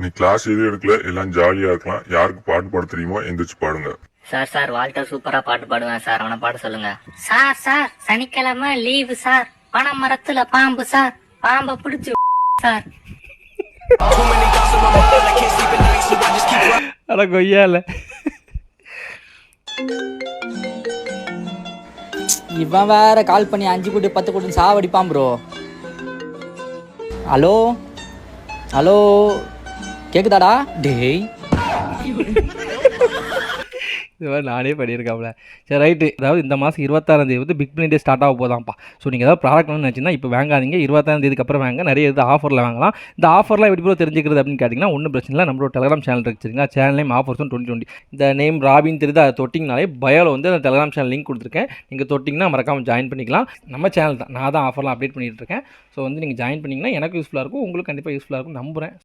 நீ கிளாஸ் எதுவும் எடுக்கல, எல்லாம் ஜாலியா இருக்கலாம். யாருக்கு பாட்டு பாட தெரியுமோ எந்திரிச்சு பாடுங்க. சார் வால்டர் சூப்பரா பாட்டு பாடுவேன் சார், அவனை பாட சொல்லுங்க. சார் சனிக்கிழமை லீவு சார், பனை மரத்துல பாம்பு சார், பாம்பை பிடிச்சு சார். அட கொய்யால இவன் வேற கால் பண்ணி 5 கோடி 10 கோடி சாவடிப்பான் ப்ரோ. ஹலோ ஹலோ கேக்குதாடா? டேய் இது மாதிரி நானே பண்ணியிருக்காப்ல. சரி ரைட்டு. அதாவது இந்த மாதம் 26 வந்து பிக் பில்லியன் டே ஸ்டார்ட் ஆக போதாம்ப்பா. ஸோ நீங்கள் ஏதாவது ப்ராடக்ட் வந்து நினச்சிங்கன்னா இப்போ வாங்காதீங்க. 26 அப்புறம் வாங்க. நிறைய இது ஆஃபரில் வாங்கலாம். இந்த ஆஃபர்லாம் எப்படி தெரிஞ்சுக்கிறது அப்படின்னு கேட்டிங்கன்னா ஒன்றும் பிரச்சனை இல்லை. நம்மளோட டெலிகிராம் சேனல் இருக்குதுங்களா, சேனல் நேம் ஆஃபர்ஸும் 2020. இந்த நேம் ராபின் தெரியுது, அதை தொட்டிங்கனாலே பயோவில் வந்து அந்த டெலிகிராம் சேனல் லிங்க் கொடுத்துருக்கேன். நீங்கள் தொட்டிங்கன்னா மறக்காமல் ஜாயின் பண்ணிக்கலாம். நம்ம சேனல் தான், நான் தான் ஆஃபர்லாம் அப்டேட் பண்ணிகிட்டு இருக்கேன். ஸோ வந்து நீங்கள் ஜாயின் பண்ணிங்கன்னா எனக்கு யூஸ்ஃபுல்லாக இருக்கும், உங்களுக்கு கண்டிப்பாக யூஸ்ஃபுல்லாக இருக்கும் நம்புகிறேன்.